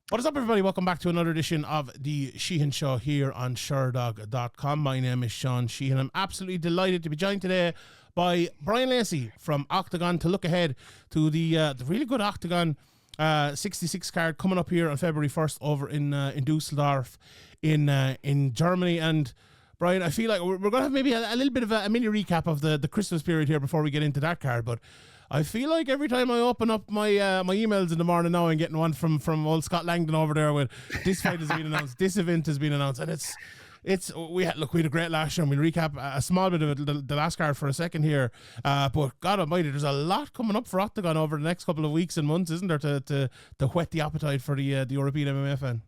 What is up, everybody? Welcome back to another edition of the Sheehan Show here on Sherdog.com. My name is Sean Sheehan. I'm absolutely delighted to be joined today by Bryan Lacey from Oktagon to look ahead to the really good Oktagon 66 card coming up here on February 1st over in Dusseldorf in Germany. And Bryan, I feel like we're going to have maybe a little bit of a mini recap of the Christmas period here before we get into that card, but I feel like every time I open up my my emails in the morning now, I'm getting one from old Scott Langdon over there with this fight has been announced, this event has been announced, and we had a great last year, and we'll recap a small bit of it, the last card for a second here, but God almighty, there's a lot coming up for Oktagon over the next couple of weeks and months, isn't there, to whet the appetite for the European MMA fan?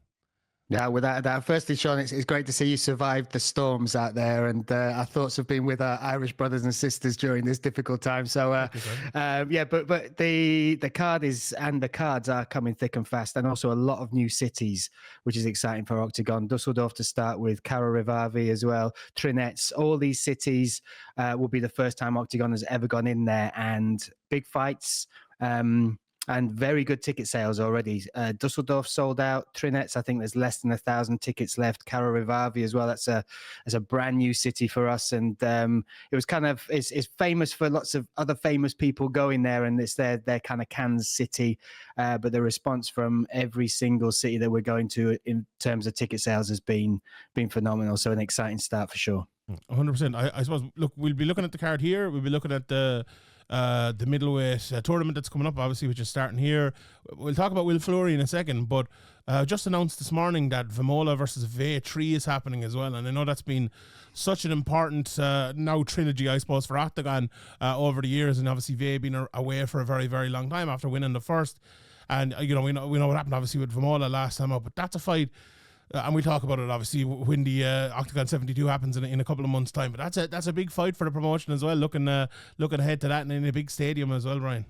Yeah, without that. Firstly, Sean, it's great to see you survived the storms out there, and our thoughts have been with our Irish brothers and sisters during this difficult time. So, yeah, but the card is, and the cards are coming thick and fast, and also a lot of new cities, which is exciting for Oktagon. Dusseldorf to start with, Caho as well, Trinets. All these cities will be the first time Oktagon has ever gone in there, and big fights. And very good ticket sales already. Dusseldorf sold out. Trinets, I think there's less than 1,000 tickets left. Caho as well. That's a brand new city for us, and it was kind of it's famous for lots of other famous people going there, and it's their kind of Kansas city. But the response from every single city that we're going to in terms of ticket sales has been phenomenal. So an exciting start for sure. 100%. I suppose. Look, we'll be looking at the card here. We'll be looking at the middleweight tournament that's coming up, obviously, which is starting here. We'll talk about Will Flurry in a second, but just announced this morning that Vemola versus V3 is happening as well, and I know that's been such an important now trilogy, I suppose, for Oktagon over the years, and obviously V been away for a very, very long time after winning the first, and we know what happened obviously with Vemola last time up, but that's a fight. And we'll talk about it obviously when the Oktagon 72 happens in a couple of months' time. But that's a big fight for the promotion as well. Looking ahead to that, and in a big stadium as well, Bryan.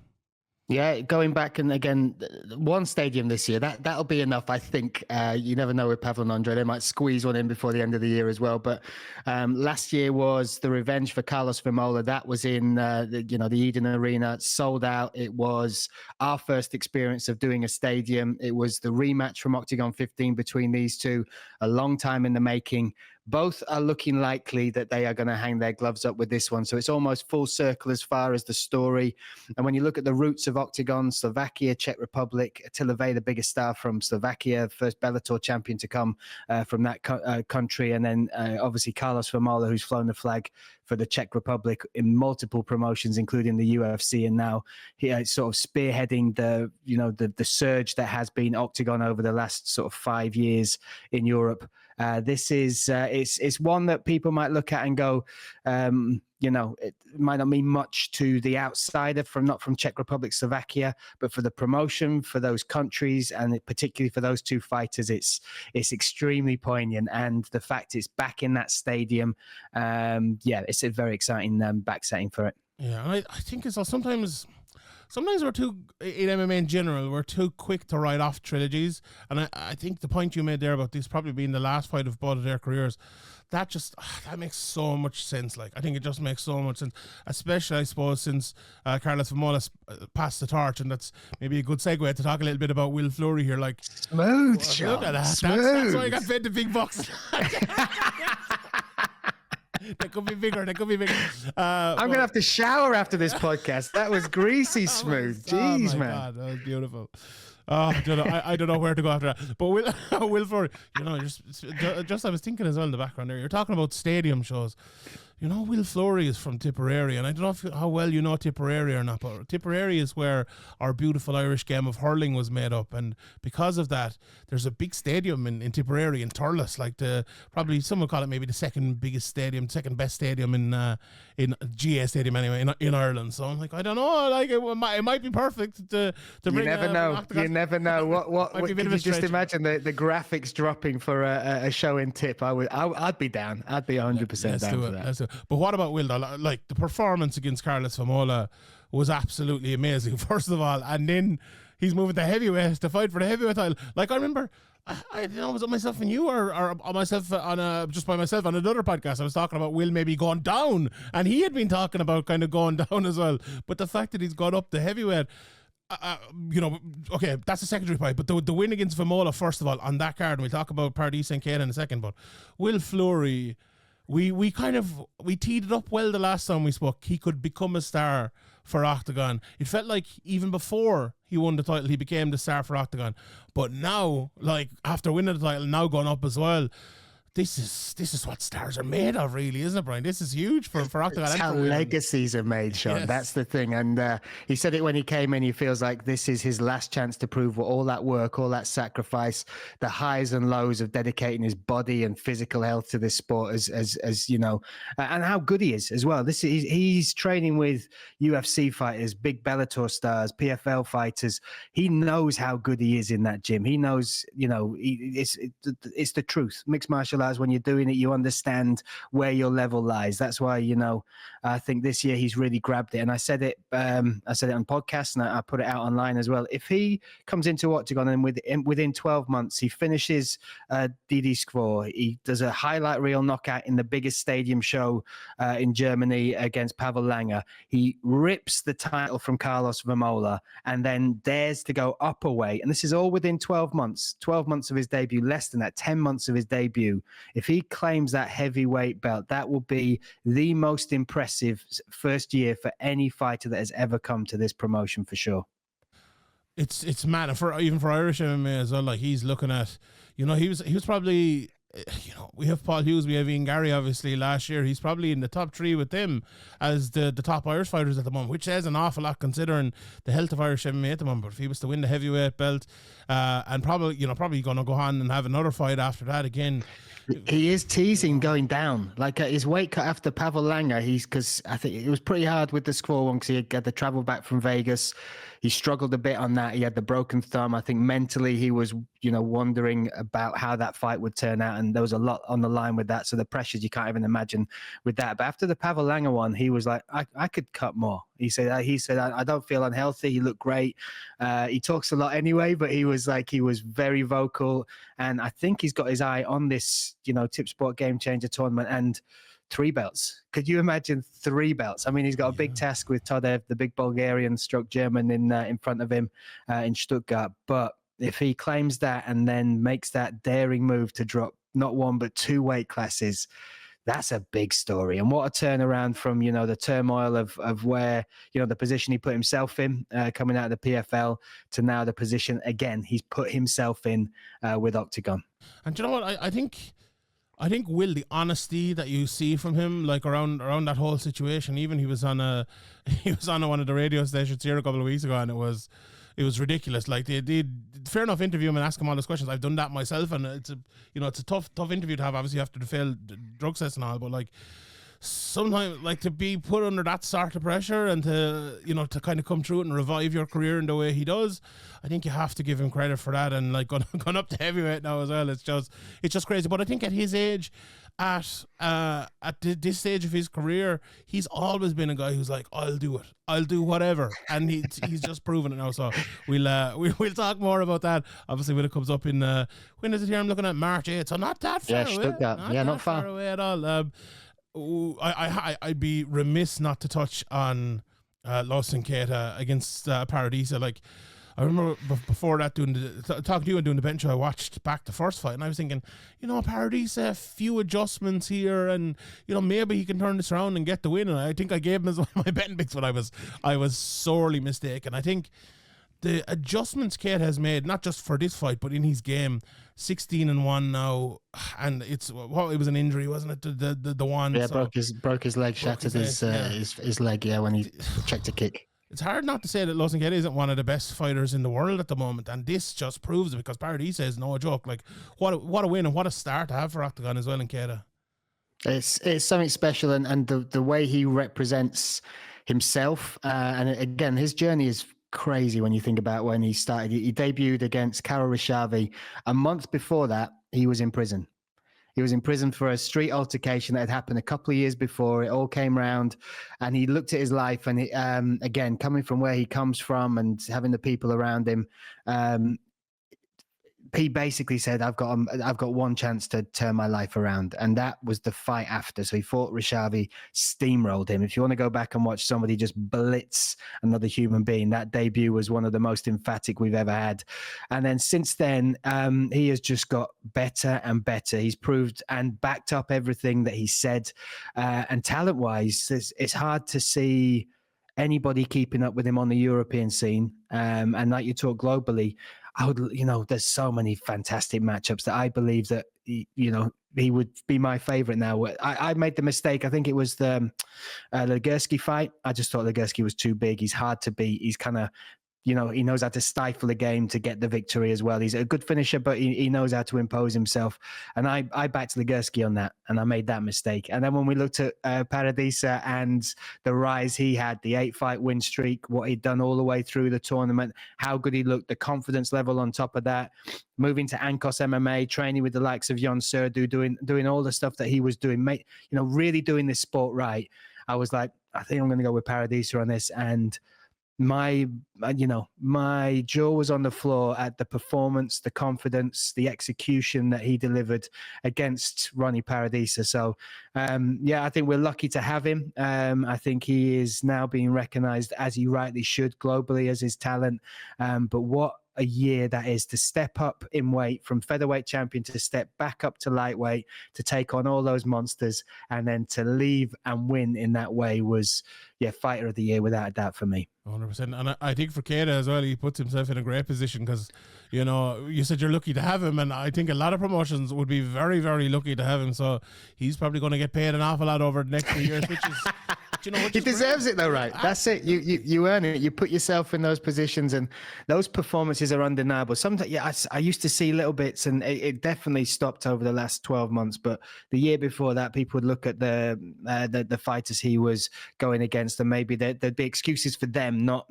Yeah, going back, and again, one stadium this year, that'll be enough, I think. You never know with Pavel and Andre. They might squeeze one in before the end of the year as well. But last year was the revenge for Carlos Vemola. That was in the Eden Arena, sold out. It was our first experience of doing a stadium. It was the rematch from Oktagon 15 between these two, a long time in the making. Both are looking likely that they are going to hang their gloves up with this one. So it's almost full circle as far as the story. And when you look at the roots of Oktagon, Slovakia, Czech Republic, Attila Vey, the biggest star from Slovakia, first Bellator champion to come from that country. And then obviously Carlos Vemola, who's flown the flag for the Czech Republic in multiple promotions, including the UFC. And now he sort of spearheading the surge that has been Oktagon over the last sort of 5 years in Europe. This is it's one that people might look at and go, it might not mean much to the outsider not from Czech Republic, Slovakia, but for the promotion, for those countries, and particularly for those two fighters, it's extremely poignant. And the fact it's back in that stadium, it's a very exciting back setting for it. Yeah, and I think it's sometimes we're too, in MMA in general, we're too quick to write off trilogies. And I think the point you made there about this probably being the last fight of both of their careers, that makes so much sense. Like, I think it just makes so much sense, especially, I suppose, since Carlos Vemola passed the torch. And that's maybe a good segue to talk a little bit about Will Flurry here. Like, smooth, Sean. Look at that. Smooth. That's why I got fed the big bucks. They could be bigger. I'm going to have to shower after this podcast. That was greasy smooth. Jeez, man. God, that was beautiful. Oh, I don't know where to go after that. But Will Flurry, just I was thinking as well in the background there, you're talking about stadium shows. Will Flurry is from Tipperary, and I don't know how well you know Tipperary or not, but Tipperary is where our beautiful Irish game of hurling was made up, and because of that, there's a big stadium in Tipperary, in Thurles, like probably some would call it maybe the second best stadium in GA Stadium anyway, in Ireland. So I'm like, I don't know, like it might be perfect to bring. You never know. You never know. What can you just imagine the graphics dropping for a show in Tip? I'd be down. I'd be 100% down for that. Let's do it. But what about Will, though? Like, the performance against Carlos Vemola was absolutely amazing, first of all, and then he's moving to heavyweight to fight for the heavyweight title. Like, I remember, I don't know, was it myself and you, or myself just by myself on another podcast? I was talking about Will maybe going down, and he had been talking about kind of going down as well. But the fact that he's gone up to heavyweight, okay, that's a secondary point. But the win against Vimola, first of all, on that card, and we'll talk about Paradis and Kate in a second. But Will Flurry, we teed it up well the last time we spoke. He could become a star for Oktagon. It felt like even before he won the title, he became the star for Oktagon. But now, like after winning the title, now going up as well. This is what stars are made of, really, isn't it, Brian? This is huge for Oktagon. It's how legacies are made, Sean. Yes. That's the thing. And he said it when he came in. He feels like this is his last chance to prove what all that work, all that sacrifice, the highs and lows of dedicating his body and physical health to this sport, as you know, and how good he is as well. He's training with UFC fighters, big Bellator stars, PFL fighters. He knows how good he is in that gym. He knows, it's the truth. Mixed martial arts, when you're doing it, you understand where your level lies. That's why, I think this year he's really grabbed it. And I said it on podcasts, and I put it out online as well. If he comes into Oktagon and within 12 months, he finishes DD Squaw, he does a highlight reel knockout in the biggest stadium show in Germany against Pavel Langer. He rips the title from Carlos Vimola and then dares to go up a weight. And this is all within 12 months of his debut, less than that, 10 months of his debut. If he claims that heavyweight belt, that will be the most impressive first year for any fighter that has ever come to this promotion, for sure. It's mad, even for Irish MMA as well. Like, he's looking at, he was probably, we have Paul Hughes, we have Ian Gary, obviously, last year. He's probably in the top three with them as the top Irish fighters at the moment, which says an awful lot considering the health of Irish MMA at the moment. But if he was to win the heavyweight belt, and probably going to go on and have another fight after that again. He is teasing going down. Like his weight cut after Pavel Langer, because I think it was pretty hard with the squaw one, because he had the travel back from Vegas. He struggled a bit on that. He had the broken thumb. I think mentally he was, wondering about how that fight would turn out. And there was a lot on the line with that. So the pressures you can't even imagine with that. But after the Pavel Langer one, he was like, I could cut more. He said, I don't feel unhealthy. He looked great. He talks a lot anyway, but he was very vocal. And I think he's got his eye on this, Tip Sport Game Changer tournament and 3 belts. Could you imagine 3 belts? I mean, he's got a big task with Todev, the big Bulgarian stroke German in front of him in Stuttgart. But if he claims that and then makes that daring move to drop not 1 but 2 weight classes, that's a big story. And what a turnaround from, the turmoil of where, the position he put himself in coming out of the PFL to now the position, again, he's put himself in with Oktagon. And you know what? I think, Will, the honesty that you see from him, like around that whole situation, even he was on one of the radio stations here a couple of weeks ago, and it was ridiculous. Like they did fair enough interview him and ask him all those questions. I've done that myself, and it's a tough interview to have, obviously after the failed drug test and all. But like sometimes, like, to be put under that sort of pressure and to kind of come through it and revive your career in the way he does, I think you have to give him credit for that. And like going up to heavyweight now as well, it's just crazy. But I think at his age, at this stage of his career, he's always been a guy who's like, I'll do it, I'll do whatever, and he's just proven it now. So we'll talk more about that, obviously, when it comes up in when is it here? I'm looking at March 8th, so not that far away. Not far away at all. I'd be remiss not to touch on Lawson Keita against Paradisa. Like, I remember before that talking to you and doing the bench show, I watched back the first fight and I was thinking, Paradisa, a few adjustments here, and maybe he can turn this around and get the win. And I think I gave him as one of my betting picks, but I was sorely mistaken. I think the adjustments Keita has made, not just for this fight, but in his game, 16-1 now, and it was an injury, wasn't it? The one, yeah, so, broke his leg, shattered his leg, yeah, when he checked a kick. It's hard not to say that Lawson Keita isn't one of the best fighters in the world at the moment, and this just proves it, because Paradisa is no joke. Like, what a win and what a start to have for Oktagon as well in Keita. It's something special, and the way he represents himself, and again, his journey is crazy when you think about when he started. He debuted against Karo Rishavi. A month before that, he was in prison. He was in prison for a street altercation that had happened a couple of years before. It all came round, and he looked at his life, and again, coming from where he comes from and having the people around him, he basically said, I've got one chance to turn my life around. And that was the fight after. So he fought Rishavi, steamrolled him. If you want to go back and watch somebody just blitz another human being, that debut was one of the most emphatic we've ever had. And then since then, he has just got better and better. He's proved and backed up everything that he said. And talent-wise, it's hard to see anybody keeping up with him on the European scene. And like you talk globally, there's so many fantastic matchups that I believe that, he would be my favorite now. I made the mistake. I think it was the Legursky fight. I just thought Legursky was too big. He's hard to beat. He's kind of, he knows how to stifle a game to get the victory as well. He's a good finisher, but he knows how to impose himself. And I backed Legursky on that, and I made that mistake. And then when we looked at Paradisa and the rise he had, the 8-fight win streak, what he'd done all the way through the tournament, how good he looked, the confidence level on top of that, moving to Ankos MMA, training with the likes of Jon Serdu, doing all the stuff that he was doing, really doing this sport right. I was like, I think I'm going to go with Paradisa on this. And my jaw was on the floor at the performance, the confidence, the execution that he delivered against Ronnie Paradisa. So, I think we're lucky to have him. I think he is now being recognized, as he rightly should, globally, as his talent. But what a year that is, to step up in weight from featherweight champion to step back up to lightweight, to take on all those monsters, and then to leave and win in that way was, fighter of the year without a doubt for me. 100%. And I think for Caho as well, he puts himself in a great position because, you said you're lucky to have him, and I think a lot of promotions would be very, very lucky to have him. So he's probably going to get paid an awful lot over the next few years, which is... he deserves it though, right? That's it. You earn it. You put yourself in those positions, and those performances are undeniable. Sometimes, I used to see little bits, and it definitely stopped over the last 12 months. But the year before that, people would look at the fighters he was going against, and maybe there'd be excuses for them, not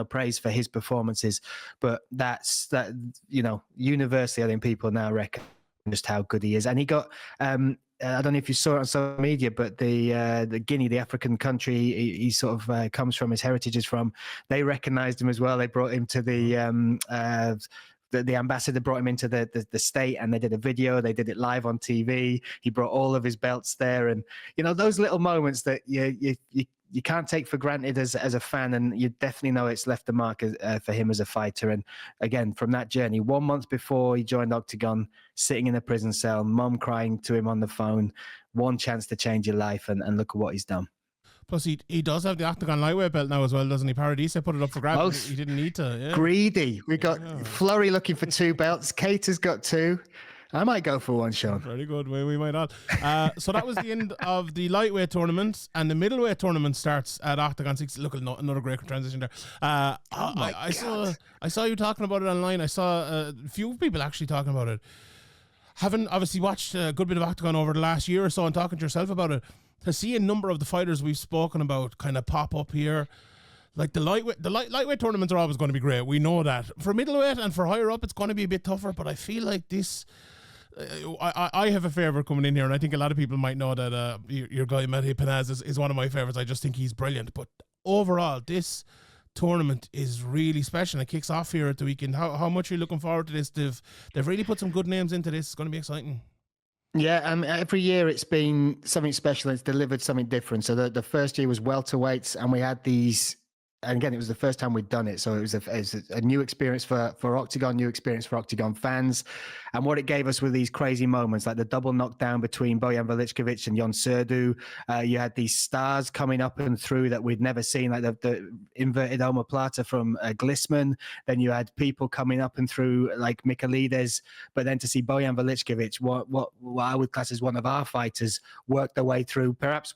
praise for his performances. But that's universally, I think people now reckon just how good he is, and he got. I don't know if you saw it on social media, but the Guinea, the African country he sort of comes from, his heritage is from, they recognized him as well. They brought him to the ambassador brought him into the state, and they did a video. They did it live on TV. He brought all of his belts there, and those little moments that you can't take for granted as a fan, and you definitely know it's left a mark for him as a fighter. And again, from that journey, 1 month before he joined Oktagon, sitting in a prison cell, mum crying to him on the phone, one chance to change your life, and look at what he's done. Plus, he does have the Oktagon lightweight belt now as well, doesn't he? Paradisa put it up for grabs. He didn't need to. Yeah. Greedy. We got Flurry looking for 2 belts. Cater's got 2. I might go for one, Sean. Very good. We might not. So that was the end of the lightweight tournament, and the middleweight tournament starts at Oktagon 6. Look, another great transition there. I saw you talking about it online. I saw a few people actually talking about it. Having obviously watched a good bit of Oktagon over the last year or so, and talking to yourself about it, to see a number of the fighters we've spoken about kind of pop up here. Like the lightweight tournaments are always going to be great. We know that. For middleweight and for higher up, it's going to be a bit tougher. But I feel like this. I have a favourite coming in here, and I think a lot of people might know that your guy Panz is one of my favourites. I just think he's brilliant. But overall, this tournament is really special. It kicks off here at the weekend. How much are you looking forward to this? They've really put some good names into this. It's going to be exciting. Yeah, every year it's been something special. It's delivered something different. So the first year was welterweights, and we had these. And again, it was the first time we'd done it. So it was a new experience for Oktagon, new experience for Oktagon fans. And what it gave us were these crazy moments, like the double knockdown between Bojan Veličković and Jon Serdu. You had these stars coming up and through that we'd never seen, like the inverted omoplata from Glisman. Then you had people coming up and through like Michaelides. But then to see Bojan Veličković, what I would class as one of our fighters, work their way through, perhaps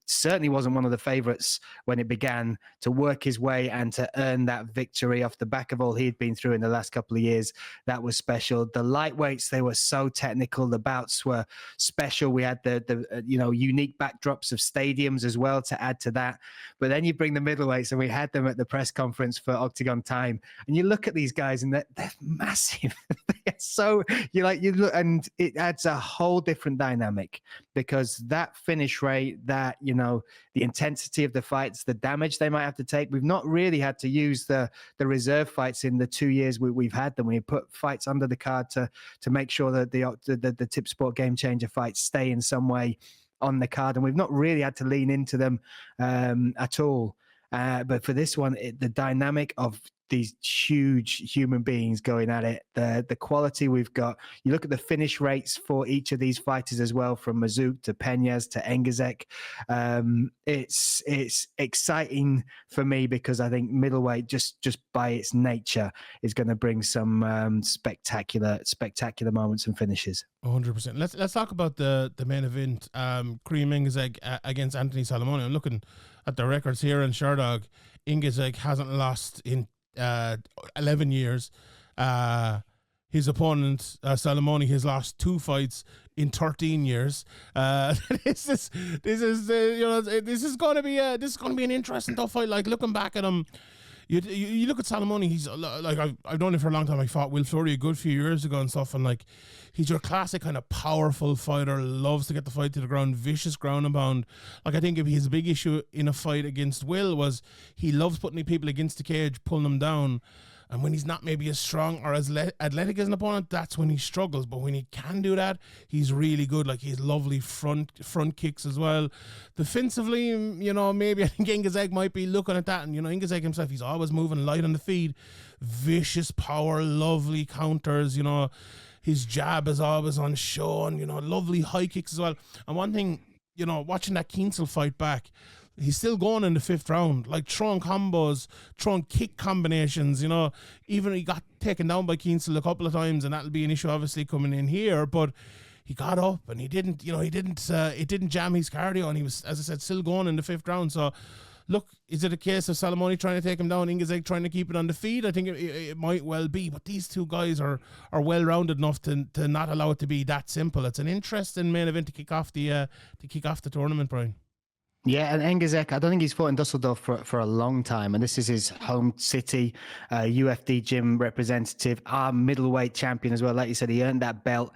certainly wasn't one of the favorites when it began, to work his way and to earn that victory off the back of all he'd been through in the last couple of years. That was special. The lightweights, they were so technical. The bouts were special. We had the unique backdrops of stadiums as well to add to that. But then you bring the middleweights, and we had them at the press conference for Oktagon Time, and you look at these guys, and they're massive. They're so you look, and it adds a whole different dynamic, because that finish rate, that, the intensity of the fights, the damage they might have to take. We've not really had to use the reserve fights in the 2 years we've had them. We put fights under the card to make sure that the Tip Sport Game Changer fights stay in some way on the card, and we've not really had to lean into them at all. But for this one, the dynamic of these huge human beings going at it, the quality we've got. You look at the finish rates for each of these fighters as well, from Mazouk to Panz to Engizek. It's exciting for me, because I think middleweight, just by its nature, is going to bring some spectacular moments and finishes. 100%. Let's talk about the main event. Kareem Engizek against Anthony Salamon. I'm looking at the records here in Sherdog. Engizek hasn't lost in 11 years. His opponent Salamoni has lost 2 fights in 13 years. This is going to be an interesting tough fight. Like, looking back at him, you look at Salamoni, he's like, I've known him for a long time. I fought Will Flurry a good few years ago and stuff, and like, he's your classic kind of powerful fighter, loves to get the fight to the ground, vicious ground and pound. Like, I think if his big issue in a fight against Will was he loves putting people against the cage, pulling them down. And when he's not maybe as strong or as athletic as an opponent, that's when he struggles. But when he can do that, he's really good. Like, he's lovely front kicks as well. Defensively, maybe I think Engizek might be looking at that. And, Engizek himself, he's always moving light on the feet. Vicious power, lovely counters, his jab is always on show, and, lovely high kicks as well. And one thing, watching that Kienzle fight back, he's still going in the 5th round, like throwing combos, throwing kick combinations, even he got taken down by Kienzle a couple of times, and that'll be an issue obviously coming in here, but he got up and he didn't jam his cardio, and he was, as I said, still going in the 5th round. So look, is it a case of Salamoni trying to take him down, Engizek trying to keep it on the feet? I think it might well be, but these two guys are well-rounded enough to not allow it to be that simple. It's an interesting main event to kick off the tournament, Brian. Yeah, and Engizek, I don't think he's fought in Dusseldorf for a long time, and this is his home city. UFD gym representative, our middleweight champion as well. Like you said, he earned that belt,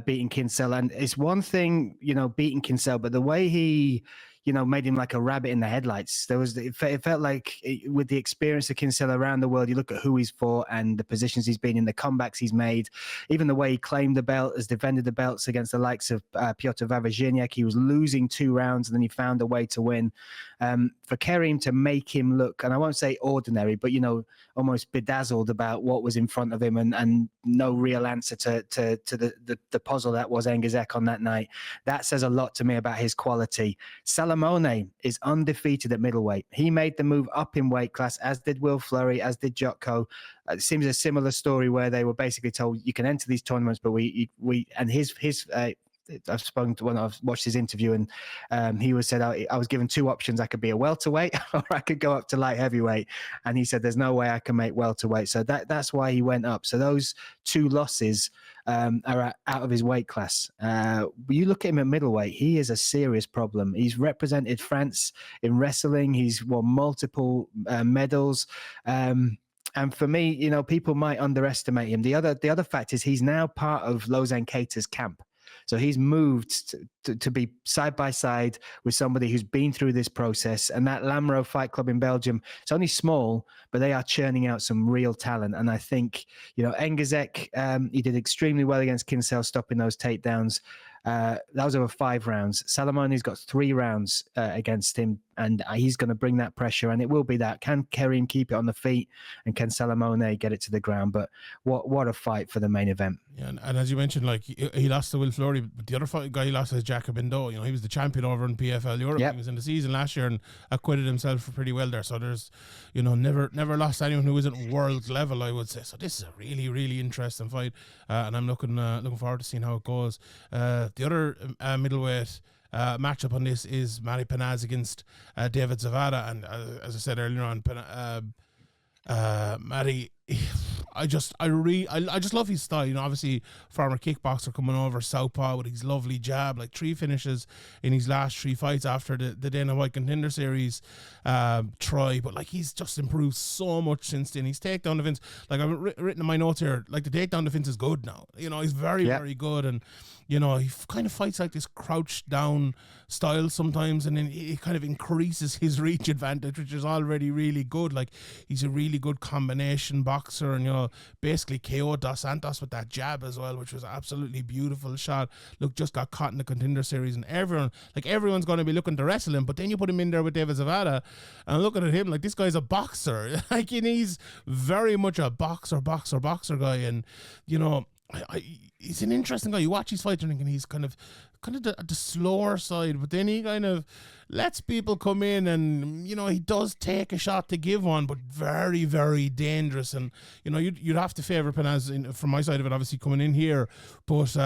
beating Kinsella. And it's one thing, beating Kinsella, but the way he, made him like a rabbit in the headlights. It felt like with the experience of Kinsella around the world, you look at who he's fought and the positions he's been in, the comebacks he's made, even the way he claimed the belt, has defended the belts against the likes of Piotr Wawrzyniak. He was losing 2 rounds and then he found a way to win. For Kareem to make him look, and I won't say ordinary, but, almost bedazzled about what was in front of him, and no real answer to the puzzle that was Engizek on that night. That says a lot to me about his quality. Salamone is undefeated at middleweight. He made the move up in weight class, as did Will Flurry, as did Caho. It seems a similar story where they were basically told, you can enter these tournaments, but I've spoken to I've watched his interview, and he said, I was given 2 options. I could be a welterweight or I could go up to light heavyweight. And he said, there's no way I can make welterweight. So that's why he went up. So those 2 losses are out of his weight class. You look at him at middleweight, he is a serious problem. He's represented France in wrestling. He's won multiple medals. And for me, people might underestimate him. The other fact is he's now part of Lozan Keita's camp. So he's moved to be side by side with somebody who's been through this process. And that Lamro Fight Club in Belgium, it's only small, but they are churning out some real talent. And I think, Engizek, he did extremely well against Kinsella, stopping those takedowns. That was over 5 rounds. Salamoni's got 3 rounds against him, and he's going to bring that pressure, and it will be that. Can Kareem keep it on the feet, and can Salamone get it to the ground? But what a fight for the main event. Yeah, and as you mentioned, like, he lost to Will Flurry, but the other guy he lost is Jacob Indo. He was the champion over in PFL Europe. Yep. He was in the season last year and acquitted himself pretty well there. So there's, never lost anyone who isn't world level, I would say. So this is a really, really interesting fight, and I'm looking forward to seeing how it goes. The other middleweight matchup on this is Matty Panz against David Zada, and as I said earlier on, Matty, I just love his style. You know, obviously former kickboxer coming over southpaw with his lovely jab, like 3 finishes in his last 3 fights after the Dana White Contender Series try. But like he's just improved so much since then. His takedown defense, like I've written in my notes here, like the takedown defense is good now. You know, he's very good, and you know, he kind of fights like this crouched down style sometimes, and then it kind of increases his reach advantage, which is already really good. Like he's a really good combination boxer, and you know, basically KO Dos Santos with that jab as well, which was an absolutely beautiful shot. Look, just got caught in the Contender Series, and everyone's going to be looking to wrestle him, but then you put him in there with David Zada, and looking at him like this guy's a boxer. Like, and he's very much a boxer guy, and you know, he's an interesting guy. You watch his fights and he's kind of the slower side, but then he kind of lets people come in, and you know, he does take a shot to give one, but very, very dangerous. And you know, you'd have to favour Panz from my side of it, obviously coming in here, but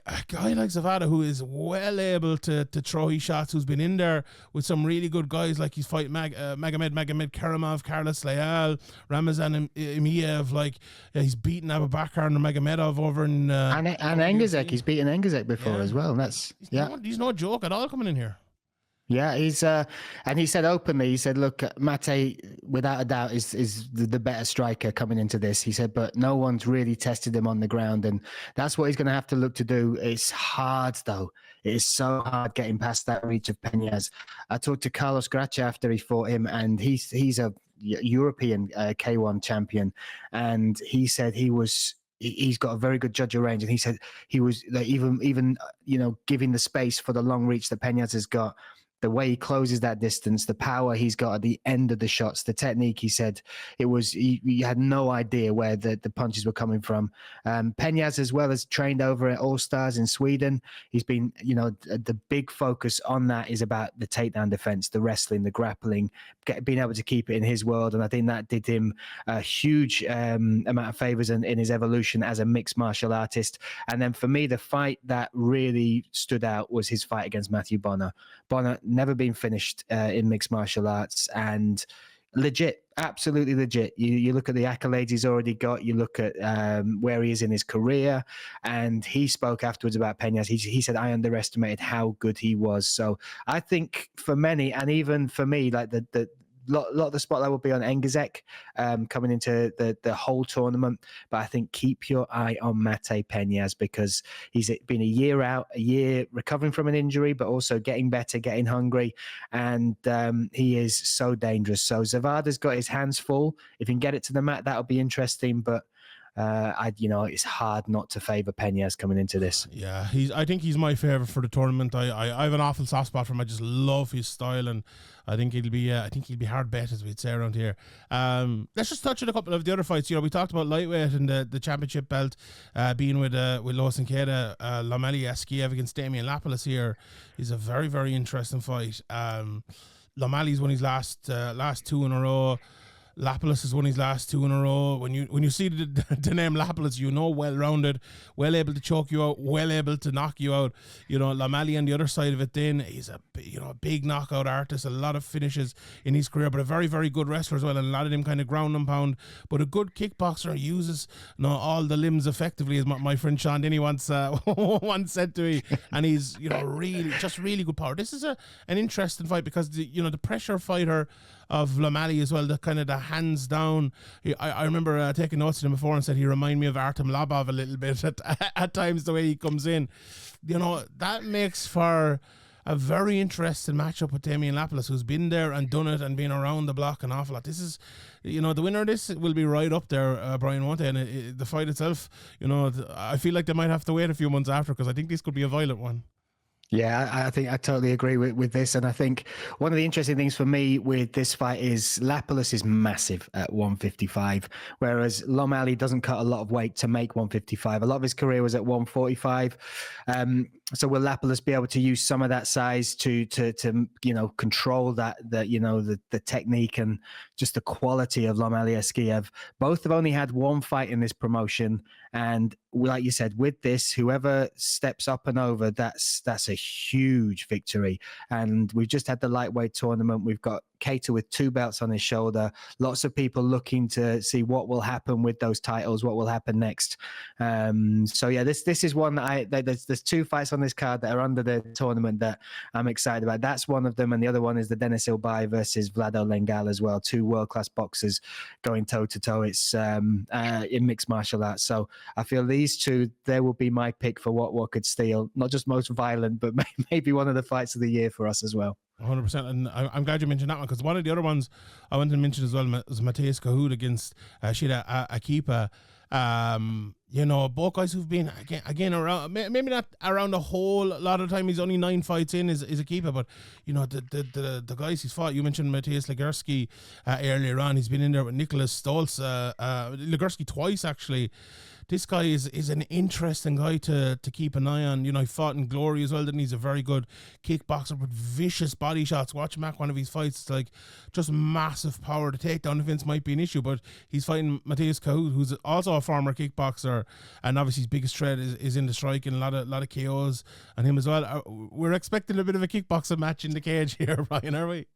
a guy like Zavada, who is well able to throw his shots, who's been in there with some really good guys, like he's fighting Magomed Karamov, Carlos Leal, Ramazan Imiev, like he's beaten Abubakar and Magomedov over in and Engizek. He's beaten Engizek before as well. And he's no joke at all coming in here. Yeah, he's and he said openly, he said, look, Mate, without a doubt, is the better striker coming into this. He said, but no one's really tested him on the ground, and that's what he's going to have to look to do. It's hard, though. It is so hard getting past that reach of Panz. I talked to Carlos Gracia after he fought him, and he's a European K1 champion, and he said he's got a very good judge of range, and he said he was like, even you know, giving the space for the long reach that Panz has got. The way he closes that distance, the power he's got at the end of the shots, the technique, he said, it was, he had no idea where the punches were coming from. Panz, as well, as trained over at All Stars in Sweden. He's been, you know, the big focus on that is about the takedown defense, the wrestling, the grappling, being able to keep it in his world. And I think that did him a huge amount of favors in his evolution as a mixed martial artist. And then for me, the fight that really stood out was his fight against Matthew Bonner. Bonner never been finished in mixed martial arts, and legit, absolutely legit. You look at the accolades he's already got, you look at where he is in his career, and he spoke afterwards about Panz. He said, I underestimated how good he was. So I think for many, and even for me, like the lot of the spotlight will be on Engizek coming into the whole tournament. But I think keep your eye on Mate Panz, because he's been a year out, a year recovering from an injury, but also getting better, getting hungry. And he is so dangerous. So Zavada's got his hands full. If he can get it to the mat, that'll be interesting. But it's hard not to favour Panz coming into this. Yeah, I think he's my favourite for the tournament. I have an awful soft spot for him. I just love his style, and I think he'll be hard bet, as we'd say around here. Let's just touch on a couple of the other fights. You know, we talked about lightweight and the championship belt being with Lois and Keda. Lomeli Askiev against Damian Lapis here is a very, very interesting fight. Lomeli's won his last 2 in a row. Lapis has won his last 2 in a row. When you see the name Lapis, you know, well-rounded, well able to choke you out, well able to knock you out. You know, Lomeli on the other side of it, then he's a big knockout artist, a lot of finishes in his career, but a very, very good wrestler as well, and a lot of them kind of ground and pound. But a good kickboxer, uses all the limbs effectively, as my friend Sean Denny once said to me. And he's really good power. This is an interesting fight because the pressure fighter of Lomeli as well, the kind of the hands down. I remember taking notes of him before and said he reminded me of Artem Labov a little bit at times, the way he comes in. That makes for a very interesting matchup with Damian Lapis, who's been there and done it and been around the block an awful lot. This is, the winner of this will be right up there, Bryan, won't they? And the fight itself, I feel like they might have to wait a few months after, because I think this could be a violent one. Yeah, I think I totally agree with this. And I think one of the interesting things for me with this fight is Lapis is massive at 155, whereas Lomeli doesn't cut a lot of weight to make 155. A lot of his career was at 145. So will Lapis be able to use some of that size to control the technique and just the quality of Lomeli Askiev? Both have only had one fight in this promotion, and like you said, with this, whoever steps up and over, that's a huge victory. And we've just had the lightweight tournament. We've got Cater with 2 belts on his shoulder. Lots of people looking to see what will happen with those titles, what will happen next. So yeah, this is one that there's 2 fights on this card that are under the tournament that I'm excited about. That's one of them, and the other one is the Denis Ilbai versus Vlado Lengal as well. 2 world-class boxers going toe-to-toe. It's in mixed martial arts. So I feel these 2, they will be my pick for what could steal, not just most violent, but maybe one of the fights of the year for us as well. 100%, and I'm glad you mentioned that one, because one of the other ones I wanted to mention as well was Mattias Caho against Shida Akipa. Both guys who've been again around, maybe not around a whole lot of time. He's only 9 fights in is Akipa, but the guys he's fought. You mentioned Mattias Legursky earlier on. He's been in there with Nicholas Stoltz, Legursky twice actually. This guy is an interesting guy to keep an eye on. He fought in Glory as well, didn't he? He's a very good kickboxer with vicious body shots. Watch him at one of his fights. It's like just massive power. The takedown defense might be an issue, but he's fighting Mattias Caho, who's also a former kickboxer, and obviously his biggest threat is in the striking. A lot of KOs on him as well. We're expecting a bit of a kickboxing match in the cage here, Ryan, are we?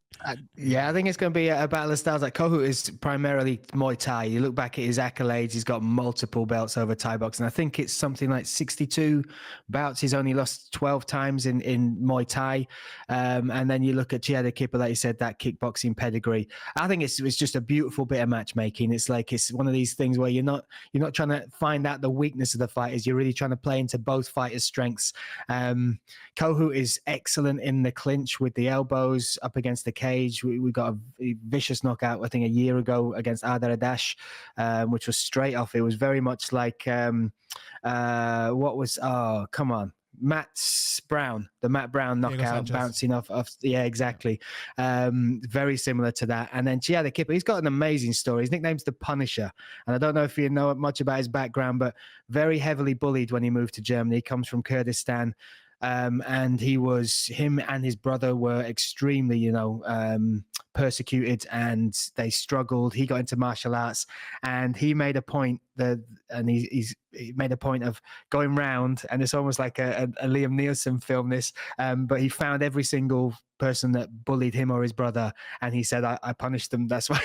Yeah, I think it's going to be a battle of styles. Like Caho is primarily Muay Thai. You look back at his accolades, he's got multiple belts over Thai boxing. I think it's something like 62 bouts. He's only lost 12 times in Muay Thai. And then you look at Chiada Kipper, like you said, that kickboxing pedigree. I think it's just a beautiful bit of matchmaking. It's like it's one of these things where you're not trying to find out the weakness of the fighters. You're really trying to play into both fighters' strengths. Caho is excellent in the clinch with the elbows up against the cage. We got a vicious knockout, I think, a year ago against Ardar Adash, which was straight off. It was very much like Matt Brown, the Matt Brown knockout, bouncing off. Yeah, exactly. Very similar to that. And then Chiada Kipper, he's got an amazing story. His nickname's The Punisher. And I don't know if you know much about his background, but very heavily bullied when he moved to Germany. He comes from Kurdistan. And him and his brother were extremely, persecuted, and they struggled. He got into martial arts, and he made a point he made a point of going round, and it's almost like a Liam Neeson film, this, but he found every single person that bullied him or his brother, and he said, I punished them. That's why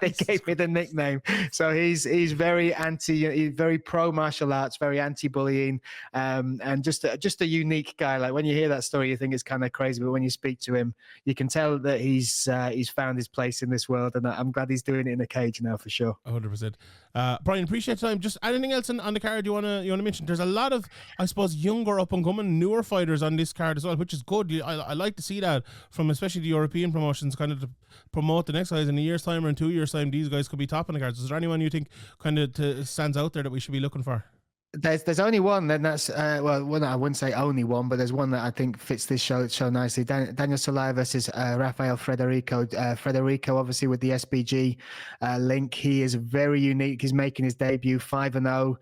they gave me the nickname. So he's very he's very pro martial arts, very anti-bullying, and just a unique guy. Like when you hear that story, you think it's kind of crazy, but when you speak to him, you can tell that he's found his place in this world, and I'm glad he's doing it in a cage now for sure. 100%. Brian, appreciate the time. Just anything else on the card you want to mention? There's a lot of, I suppose, younger up and coming, newer fighters on this card as well, which is good. I like to see that from especially the European promotions, kind of to promote the next guys in a year's time or in 2 years' time. These guys could be topping the cards. Is there anyone you think kind of stands out there that we should be looking for? There's only one, then that's I wouldn't say only one, but there's one that I think fits this show nicely. Daniel Salia versus Rafael Frederico. Frederico, obviously with the SBG link, he is very unique. He's making his debut 5-0.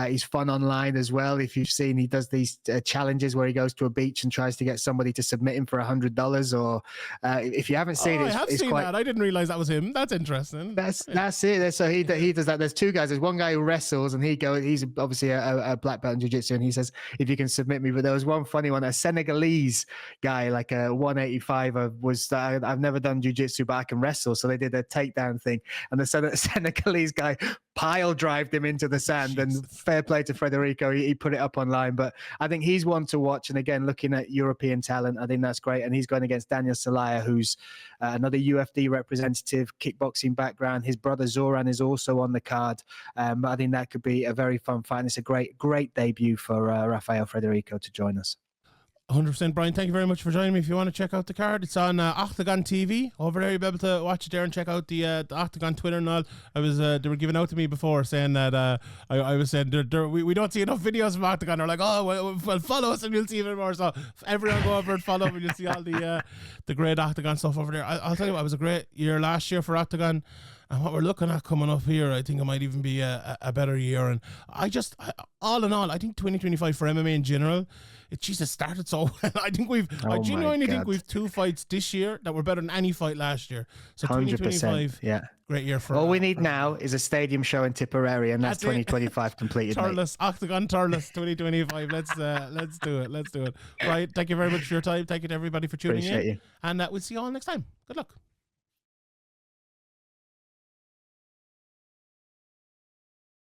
He's fun online as well. If you've seen, he does these challenges where he goes to a beach and tries to get somebody to submit him for $100. Or if you haven't seen it, I have seen that. I didn't realize that was him. That's interesting. That's it. So he does that. There's 2 guys. There's one guy who wrestles, and he's obviously a black belt in jiu-jitsu, and he says, if you can submit me. But there was one funny one, a Senegalese guy, like a 185 was, I've never done jiu-jitsu, but I can wrestle. So they did a takedown thing, and the Senegalese guy pile drived him into the sand. Jesus. And fair play to Frederico, he put it up online. But I think he's one to watch. And again, looking at European talent, I think that's great. And he's going against Daniel Salia, who's another UFD representative, kickboxing background. His brother Zoran is also on the card. But I think that could be a very fun fight. And it's a great debut for Rafael Frederico to join us. 100%, Brian. Thank you very much for joining me. If you want to check out the card, it's on Oktagon TV over there. You'll be able to watch it there and check out the Oktagon Twitter and all. They were giving out to me before saying that I was saying we don't see enough videos from Oktagon. They're like, oh, well, follow us and you'll see even more. So everyone go over and follow and you'll see all the great Oktagon stuff over there. I'll tell you what, it was a great year last year for Oktagon. And what we're looking at coming up here, I think it might even be a better year. And all in all, I think 2025 for MMA in general, it started so well. I genuinely think we've 2 fights this year that were better than any fight last year. So 2025, yeah, great year for all we need now is a stadium show in Tipperary, and that's 2025 completed. Turles, Oktagon Turles 2025. Let's do it. Right, thank you very much for your time. Thank you to everybody for tuning in. Appreciate you. And we'll see you all next time. Good luck.